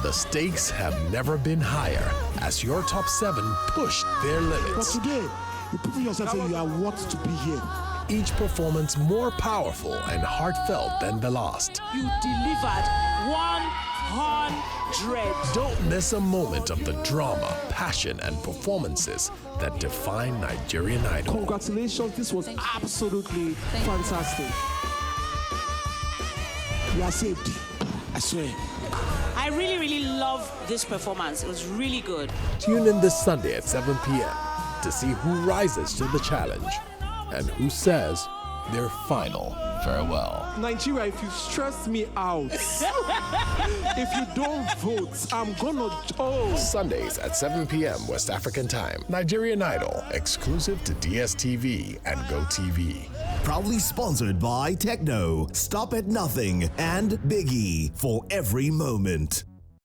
The stakes have never been higher as your top 7 pushed their But limits. today, you prove yourself saying you are worth to be here. Each performance more powerful and heartfelt than the last. You delivered 100. Don't miss a moment of the drama, passion, and performances that define Nigerian Idol. Congratulations, this was absolutely fantastic. You are saved, I swear. I really love this performance. It was really good. Tune in this Sunday at 7 p.m. to see who rises to the challenge and who says their final farewell. Nigeria, if you stress me out, if you don't vote, I'm gonna. Oh. Sundays at 7 p.m. West African time. Nigerian Idol, exclusive to DSTV and GoTV. Proudly sponsored by Techno, Stop at Nothing, and Biggie for every moment.